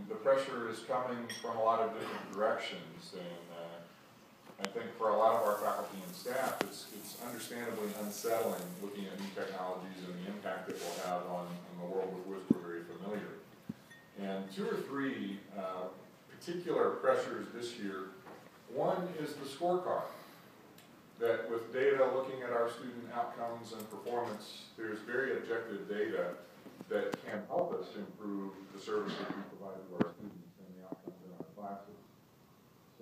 the pressure is coming from a lot of different directions, and I think for a lot of our faculty and staff, it's understandably unsettling looking at new technologies and the impact it will have on the world with which we're very familiar. And two or three particular pressures this year. One is the scorecard. That with data looking at our student outcomes and performance, there's very objective data that can help us improve the services we provide to our students and the outcomes in our classes.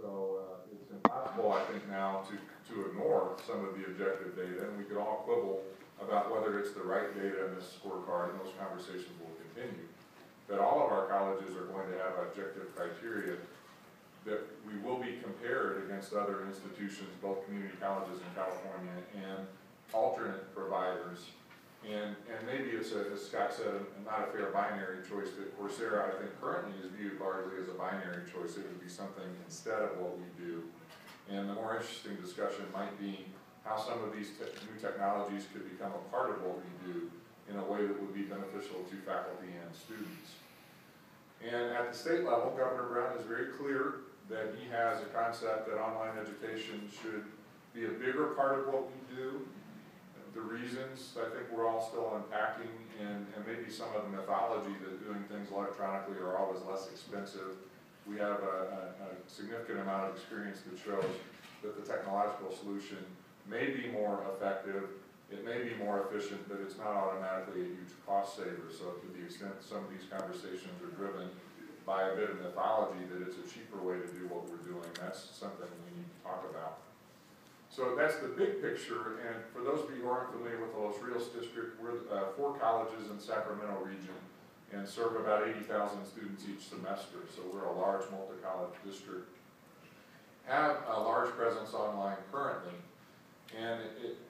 So it's impossible, I think, now to ignore some of the objective data, and we could all quibble about whether it's the right data in this scorecard, and those conversations will continue. But all of our colleges are going to have objective criteria that we will be compared against other institutions, both community colleges in California and alternate providers. And maybe it's, as Scott said, not a fair binary choice, but Coursera, I think, currently is viewed largely as a binary choice. It would be something instead of what we do. And the more interesting discussion might be how some of these new technologies could become a part of what we do in a way that would be beneficial to faculty and students. And at the state level, Governor Brown is very clear that he has a concept that online education should be a bigger part of what we do. The reasons, I think we're all still unpacking, and maybe some of the mythology that doing things electronically are always less expensive. We have a significant amount of experience that shows that the technological solution may be more effective, it may be more efficient, but it's not automatically a huge cost saver. So to the extent some of these conversations are driven by a bit of mythology that it's a cheaper way to do what we're doing, that's something we need to talk about. So that's the big picture, and for those of you who aren't familiar with the Los Rios district, we're 4 colleges in the Sacramento region and serve about 80,000 students each semester, so we're a large multi-college district. Have a large presence online currently, and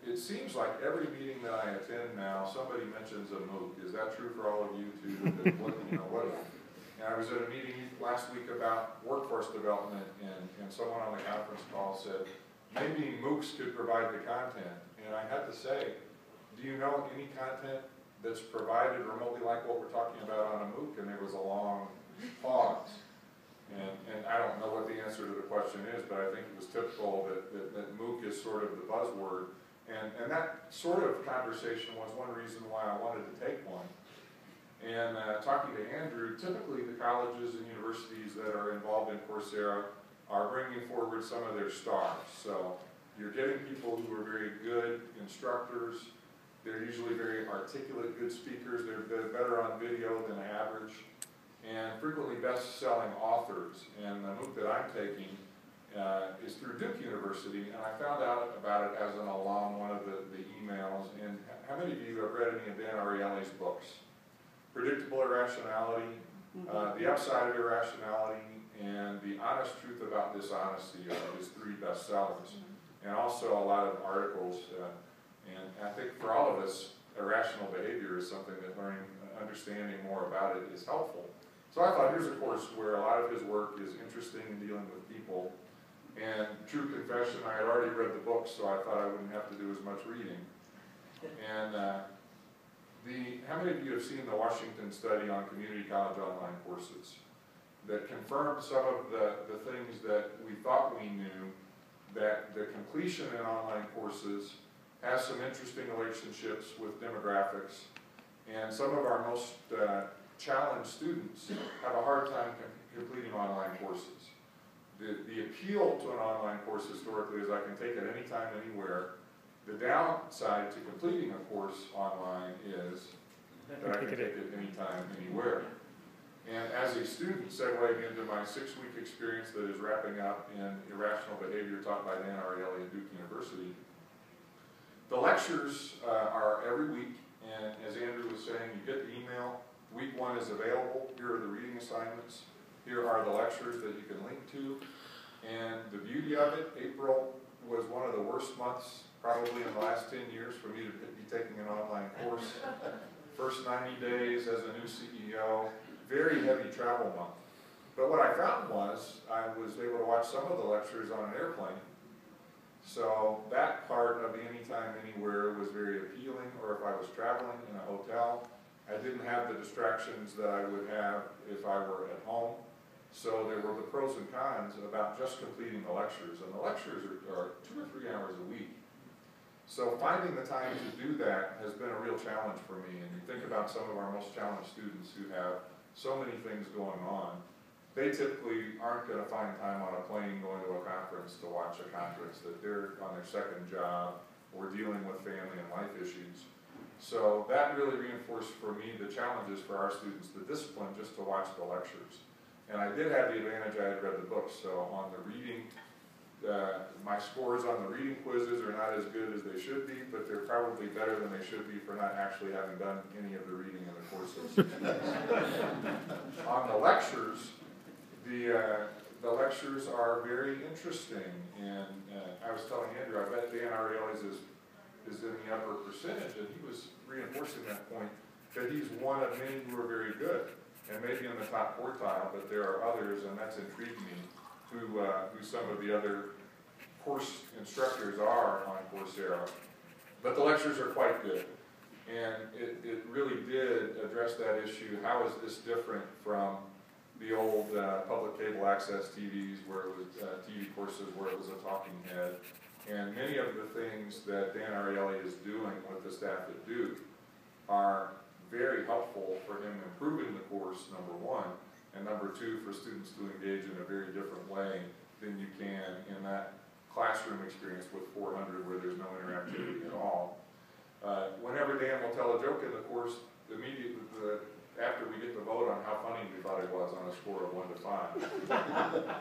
it seems like every meeting that I attend now, somebody mentions a MOOC. Is that true for all of you too? And I was at a meeting last week about workforce development, and someone on the conference call said, maybe MOOCs could provide the content. And I had to say, do you know any content that's provided remotely like what we're talking about on a MOOC? And there was a long pause. And I don't know what the answer to the question is, but I think it was typical that MOOC is sort of the buzzword. And that sort of conversation was one reason why I wanted to take one. And talking to Andrew, typically the colleges and universities that are involved in Coursera are bringing forward some of their stars. So you're getting people who are very good instructors. They're usually very articulate, good speakers. They're better on video than average. And frequently best-selling authors. And the MOOC that I'm taking is through Duke University, and I found out about it as an alum, one of the emails. And how many of you have read any of Dan Ariely's books? Predictable Irrationality, The Upside of Irrationality, and The Honest Truth About Dishonesty are his 3 bestsellers. And also a lot of articles. And I think for all of us, irrational behavior is something that understanding more about it is helpful. So I thought, here's a course where a lot of his work is interesting in dealing with people. And true confession, I had already read the book, so I thought I wouldn't have to do as much reading. And how many of you have seen the Washington study on community college online courses that confirmed some of the things that we thought we knew, that the completion in online courses has some interesting relationships with demographics, and some of our most challenged students have a hard time completing online courses. The appeal to an online course historically is I can take it anytime, anywhere. The downside to completing a course online is that I can take it anytime, anywhere. And as a student segueing into my 6-week experience that is wrapping up in irrational behavior taught by Dan Ariely at Duke University, the lectures are every week, and as Andrew was saying, you get the email. Week 1 is available. Here are the reading assignments. Here are the lectures that you can link to. And the beauty of it, April was one of the worst months probably in the last 10 years for me to be taking an online course. First 90 days as a new CEO, very heavy travel month. But what I found was I was able to watch some of the lectures on an airplane. So that part of the anytime, anywhere was very appealing, or if I was traveling in a hotel. I didn't have the distractions that I would have if I were at home. So there were the pros and cons about just completing the lectures, and the lectures are 2 or 3 hours a week. So finding the time to do that has been a real challenge for me, and you think about some of our most challenged students who have so many things going on. They typically aren't going to find time on a plane going to a conference to watch a conference, that they're on their second job or dealing with family and life issues. So that really reinforced for me the challenges for our students, the discipline just to watch the lectures. And I did have the advantage I had read the books, so on the reading, my scores on the reading quizzes are not as good as they should be, but they're probably better than they should be for not actually having done any of the reading in the courses. On the lectures, the lectures are very interesting, and I was telling Andrew, I bet Dan Ariely's is in the upper percentage, and he was reinforcing that point, that he's one of many who are very good, and maybe in the top quartile, but there are others, and that's intrigued me, who some of the other course instructors are on Coursera. But the lectures are quite good, and it really did address that issue. How is this different from the old public cable access TVs, where it was TV courses where it was a talking head? And many of the things that Dan Ariely is doing with the staff at Duke are very helpful for him improving the course, number one, and number two, for students to engage in a very different way than you can in that classroom experience with 400 where there's no interactivity at all. Whenever Dan will tell a joke in the course, immediately after we get to vote on how funny we thought it was on a score of 1 to 5.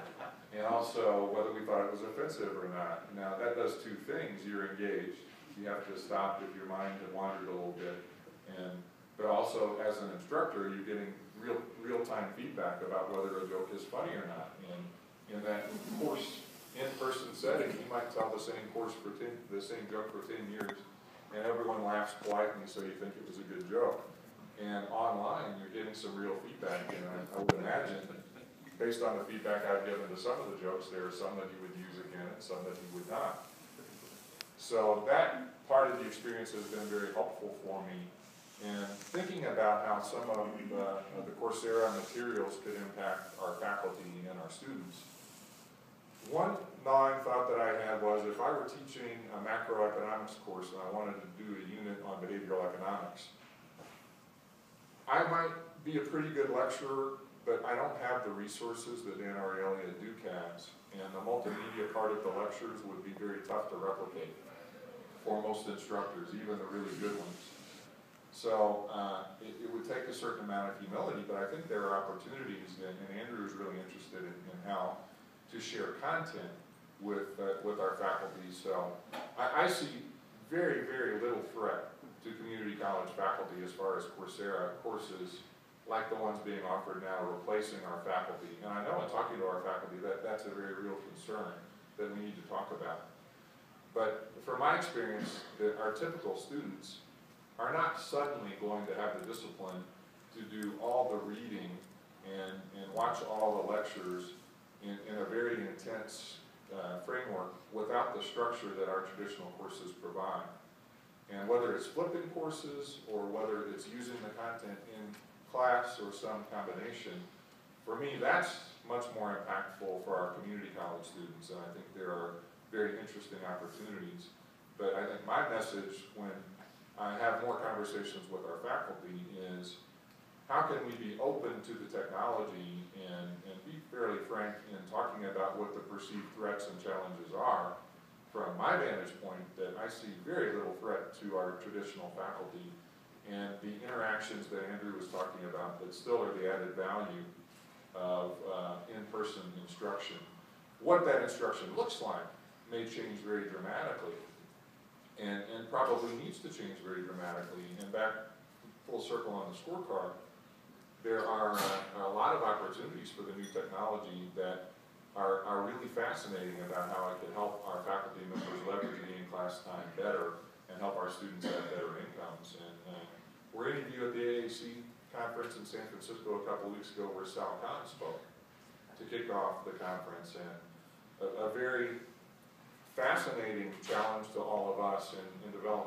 And also whether we thought it was offensive or not. Now that does two things. You're engaged. You have to stop if your mind had wandered a little bit. But also as an instructor, you're getting real-time feedback about whether a joke is funny or not. And in that course, in-person setting, you might tell the same joke for 10 years, and everyone laughs politely, so you think it was a good joke. And online, you're getting some real feedback, and I would imagine, based on the feedback I've given to some of the jokes, there are some that he would use again and some that he would not. So that part of the experience has been very helpful for me. And thinking about how some of the Coursera materials could impact our faculty and our students. One gnawing thought that I had was, if I were teaching a macroeconomics course and I wanted to do a unit on behavioral economics, I might be a pretty good lecturer, but I don't have the resources that Dan Ariely at Duke has, and the multimedia part of the lectures would be very tough to replicate for most instructors, even the really good ones. So it would take a certain amount of humility, but I think there are opportunities, and Andrew is really interested in how to share content with our faculty. So I see very, very little threat to community college faculty as far as Coursera courses like the ones being offered now replacing our faculty. And I know in talking to our faculty that's a very real concern that we need to talk about. But from my experience, our typical students are not suddenly going to have the discipline to do all the reading and watch all the lectures in a very intense framework without the structure that our traditional courses provide. And whether it's flipping courses or whether it's using the content in class or some combination, for me that's much more impactful for our community college students, and I think there are very interesting opportunities. But I think my message when I have more conversations with our faculty is, how can we be open to the technology and be fairly frank in talking about what the perceived threats and challenges are? From my vantage point, that I see very little threat to our traditional faculty, and the interactions that Andrew was talking about that still are the added value of in-person instruction. What that instruction looks like may change very dramatically, and probably needs to change very dramatically. And back full circle on the scorecard, there are a lot of opportunities for the new technology that are really fascinating about how it can help our faculty members leverage the in-class time better and help our students have better incomes. And we're interviewed at the AAC conference in San Francisco a couple weeks ago where Sal Khan spoke to kick off the conference, and a very fascinating challenge to all of us in developing